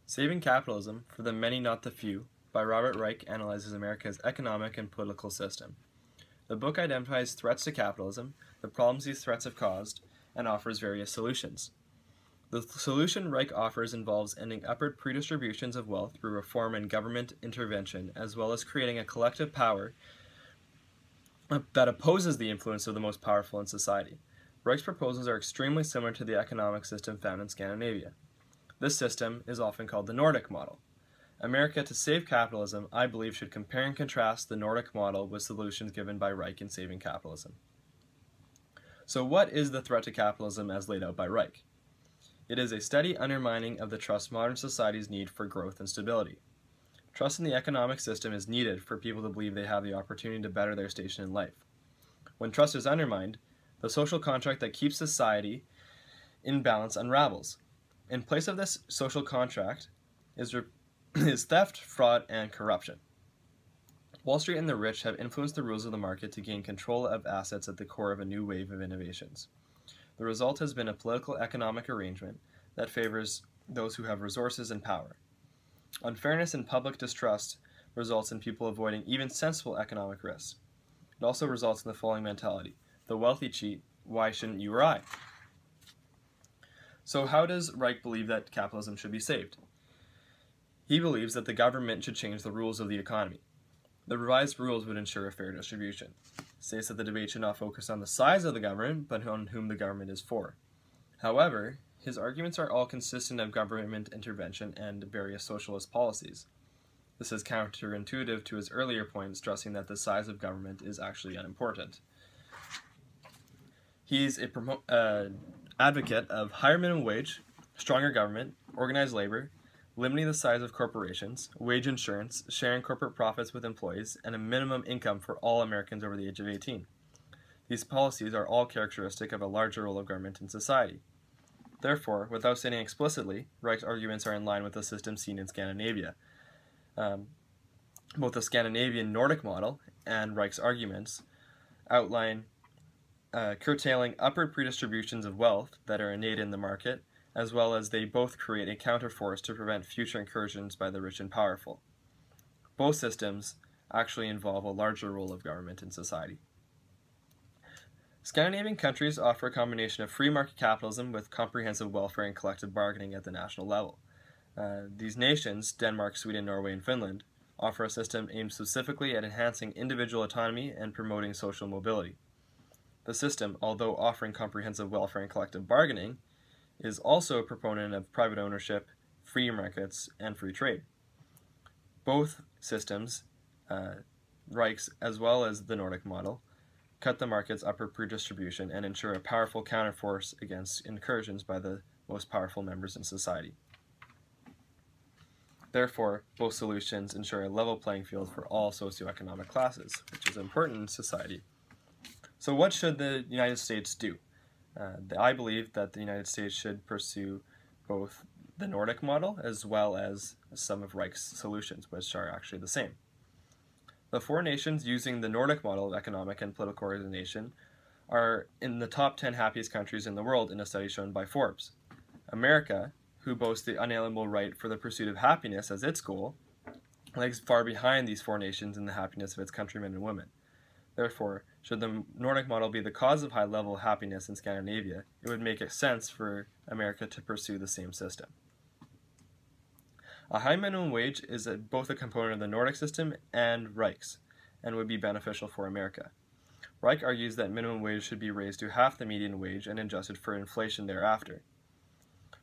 Saving Capitalism for the Many Not the Few by Robert Reich analyzes America's economic and political system. The book identifies threats to capitalism, the problems these threats have caused, and offers various solutions. The solution Reich offers involves ending upward redistributions of wealth through reform and government intervention, as well as creating a collective power that opposes the influence of the most powerful in society. Reich's proposals are extremely similar to the economic system found in Scandinavia. This system is often called the Nordic model. America, to save capitalism, I believe, should compare and contrast the Nordic model with solutions given by Reich in Saving Capitalism. So what is the threat to capitalism as laid out by Reich? It is a steady undermining of the trust modern societies need for growth and stability. Trust in the economic system is needed for people to believe they have the opportunity to better their station in life. When trust is undermined, the social contract that keeps society in balance unravels. In place of this social contract is theft, fraud, and corruption. Wall Street and the rich have influenced the rules of the market to gain control of assets at the core of a new wave of innovations. The result has been a political economic arrangement that favors those who have resources and power. Unfairness and public distrust results in people avoiding even sensible economic risks. It also results in the following mentality: the wealthy cheat, why shouldn't you or I? So how does Reich believe that capitalism should be saved? He believes that the government should change the rules of the economy. The revised rules would ensure a fair distribution. It states that the debate should not focus on the size of the government, but on whom the government is for. However, his arguments are all consistent of government intervention and various socialist policies. This is counterintuitive to his earlier point, stressing that the size of government is actually unimportant. He's an advocate of higher minimum wage, stronger government, organized labor, limiting the size of corporations, wage insurance, sharing corporate profits with employees, and a minimum income for all Americans over the age of 18. These policies are all characteristic of a larger role of government in society. Therefore, without stating explicitly, Reich's arguments are in line with the system seen in Scandinavia. Both the Scandinavian Nordic model and Reich's arguments outline curtailing upward redistributions of wealth that are innate in the market, as well as they both create a counterforce to prevent future incursions by the rich and powerful. Both systems actually involve a larger role of government in society. Scandinavian countries offer a combination of free market capitalism with comprehensive welfare and collective bargaining at the national level. These nations, Denmark, Sweden, Norway, and Finland, offer a system aimed specifically at enhancing individual autonomy and promoting social mobility. The system, although offering comprehensive welfare and collective bargaining, is also a proponent of private ownership, free markets, and free trade. Both systems, Reich's as well as the Nordic model, cut the market's upward redistribution and ensure a powerful counterforce against incursions by the most powerful members in society. Therefore, both solutions ensure a level playing field for all socioeconomic classes, which is important in society. So what should the United States do? I believe that the United States should pursue both the Nordic model as well as some of Reich's solutions, which are actually the same. The four nations using the Nordic model of economic and political organization are in the top 10 happiest countries in the world in a study shown by Forbes. America, who boasts the unalienable right for the pursuit of happiness as its goal, lags far behind these four nations in the happiness of its countrymen and women. Therefore, should the Nordic model be the cause of high-level happiness in Scandinavia, it would make sense for America to pursue the same system. A high minimum wage is both a component of the Nordic system and Reich's, and would be beneficial for America. Reich argues that minimum wage should be raised to half the median wage and adjusted for inflation thereafter.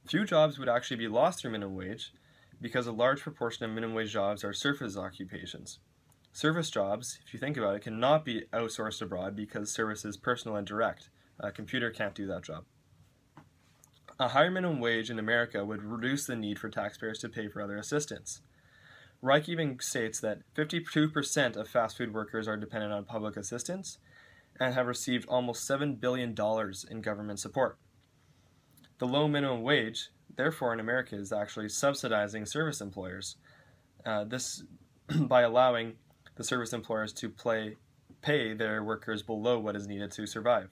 Few jobs would actually be lost through minimum wage, because a large proportion of minimum wage jobs are service occupations. Service jobs, if you think about it, cannot be outsourced abroad because service is personal and direct. A computer can't do that job. A higher minimum wage in America would reduce the need for taxpayers to pay for other assistance. Reich even states that 52% of fast food workers are dependent on public assistance and have received almost $7 billion in government support. The low minimum wage, therefore, in America is actually subsidizing service employers. This by allowing the service employers to pay their workers below what is needed to survive.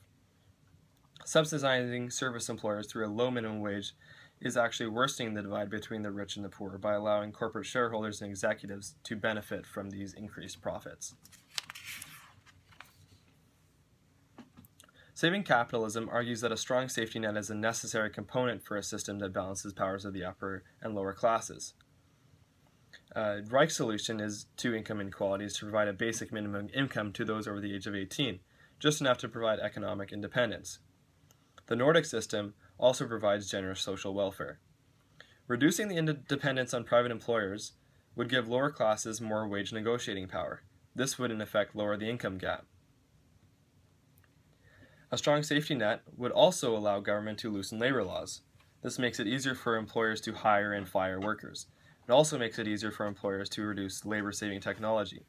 Subsidizing service employers through a low minimum wage is actually worsening the divide between the rich and the poor by allowing corporate shareholders and executives to benefit from these increased profits. Saving Capitalism argues that a strong safety net is a necessary component for a system that balances powers of the upper and lower classes. Reich's solution is to income inequalities to provide a basic minimum income to those over the age of 18, just enough to provide economic independence. The Nordic system also provides generous social welfare. Reducing the dependence on private employers would give lower classes more wage negotiating power. This would in effect lower the income gap. A strong safety net would also allow government to loosen labor laws. This makes it easier for employers to hire and fire workers. It also makes it easier for employers to reduce labor-saving technology.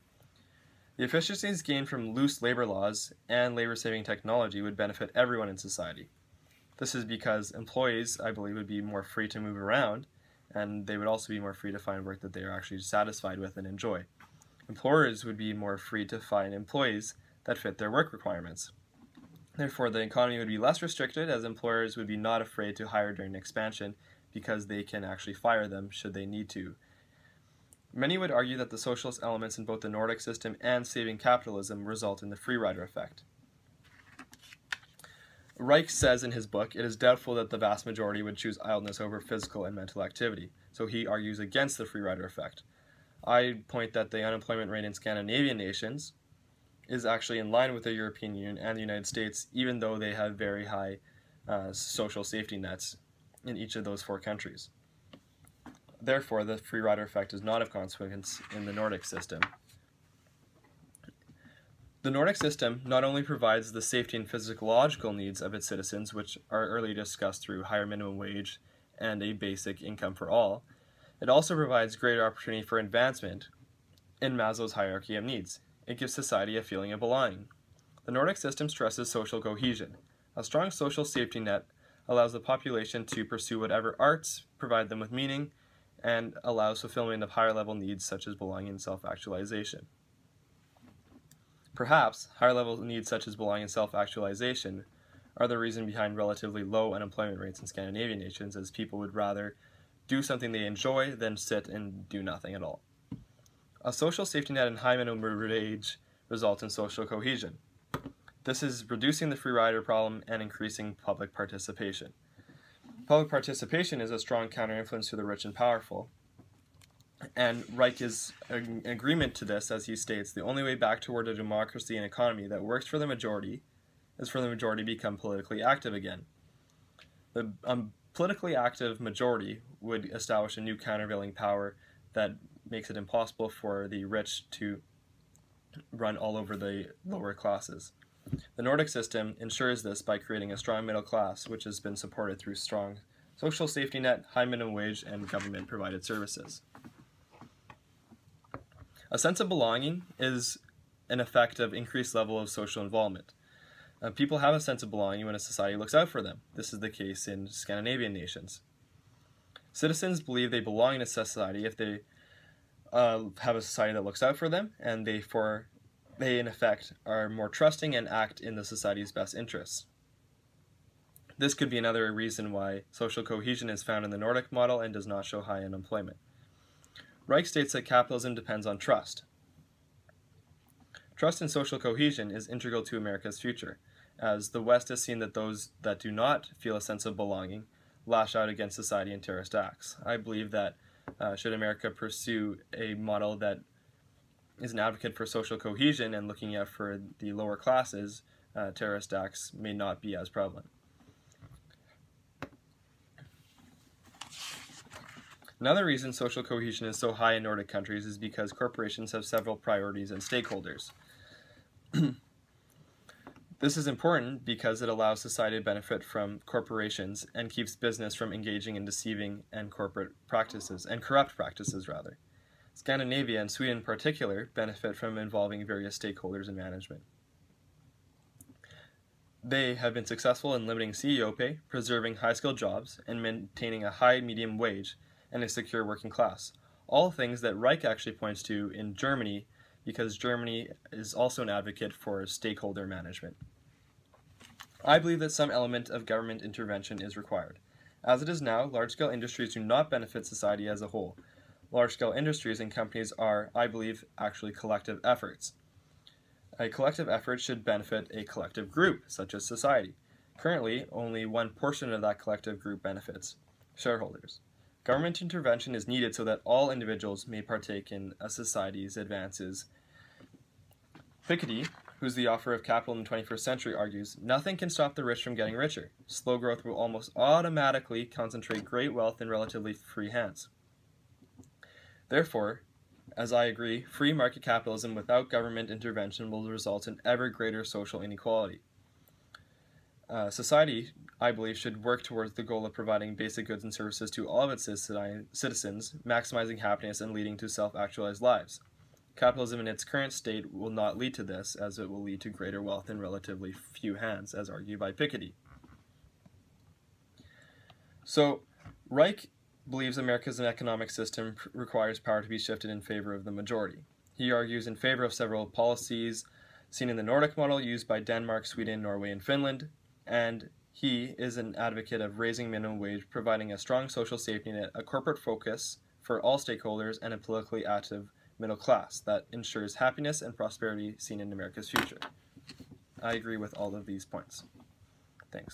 The efficiencies gained from loose labor laws and labor-saving technology would benefit everyone in society. This is because employees, I believe, would be more free to move around, and they would also be more free to find work that they are actually satisfied with and enjoy. Employers would be more free to find employees that fit their work requirements. Therefore, the economy would be less restricted, as employers would be not afraid to hire during expansion because they can actually fire them should they need to. Many would argue that the socialist elements in both the Nordic system and saving capitalism result in the free rider effect. Reich says in his book, it is doubtful that the vast majority would choose idleness over physical and mental activity, so he argues against the free rider effect. I point that the unemployment rate in Scandinavian nations is actually in line with the European Union and the United States, even though they have very high social safety nets in each of those 4 countries. Therefore, the free rider effect is not of consequence in the Nordic system. The Nordic system not only provides the safety and physiological needs of its citizens, which are earlier discussed through higher minimum wage and a basic income for all, it also provides greater opportunity for advancement in Maslow's hierarchy of needs. It gives society a feeling of belonging. The Nordic system stresses social cohesion. A strong social safety net allows the population to pursue whatever arts provide them with meaning and allows fulfillment of higher level needs such as belonging and self-actualization. Perhaps higher level needs such as belonging and self-actualization are the reason behind relatively low unemployment rates in Scandinavian nations, as people would rather do something they enjoy than sit and do nothing at all. A social safety net and high minimum wage result in social cohesion. This is reducing the free rider problem and increasing public participation. Public participation is a strong counter-influence to the rich and powerful, and Reich is in agreement to this, as he states, the only way back toward a democracy and economy that works for the majority is for the majority to become politically active again. The politically active majority would establish a new countervailing power that makes it impossible for the rich to run all over the lower classes. The Nordic system ensures this by creating a strong middle class, which has been supported through strong social safety net, high minimum wage, and government-provided services. A sense of belonging is an effect of increased level of social involvement. People have a sense of belonging when a society looks out for them. This is the case in Scandinavian nations. Citizens believe they belong in a society if they have a society that looks out for them, and they in effect are more trusting and act in the society's best interests. This could be another reason why social cohesion is found in the Nordic model and does not show high unemployment. Reich states that capitalism depends on trust. Trust and social cohesion is integral to America's future, as the West has seen that those that do not feel a sense of belonging lash out against society in terrorist acts. I believe that should America pursue a model that is an advocate for social cohesion and looking out for the lower classes, terrorist acts may not be as prevalent. Another reason social cohesion is so high in Nordic countries is because corporations have several priorities and stakeholders. This is important because it allows society to benefit from corporations and keeps business from engaging in deceiving and corporate practices, and corrupt practices rather. Scandinavia and Sweden in particular benefit from involving various stakeholders in management. They have been successful in limiting CEO pay, preserving high-skilled jobs, and maintaining a high medium wage and a secure working class. All things that Reich actually points to in Germany, because Germany is also an advocate for stakeholder management. I believe that some element of government intervention is required. As it is now, large-scale industries do not benefit society as a whole. Large-scale industries and companies are, I believe, actually collective efforts. A collective effort should benefit a collective group, such as society. Currently, only one portion of that collective group benefits: shareholders. Government intervention is needed so that all individuals may partake in a society's advances. Piketty, who's the author of Capital in the 21st Century, argues, nothing can stop the rich from getting richer. Slow growth will almost automatically concentrate great wealth in relatively free hands. Therefore, as I agree, free market capitalism without government intervention will result in ever greater social inequality. Society, I believe, should work towards the goal of providing basic goods and services to all of its citizens, maximizing happiness and leading to self-actualized lives. Capitalism in its current state will not lead to this, as it will lead to greater wealth in relatively few hands, as argued by Piketty. So, Reich believes America's economic system requires power to be shifted in favor of the majority. He argues in favor of several policies seen in the Nordic model used by Denmark, Sweden, Norway, and Finland, and he is an advocate of raising minimum wage, providing a strong social safety net, a corporate focus for all stakeholders, and a politically active middle class that ensures happiness and prosperity seen in America's future. I agree with all of these points. Thanks.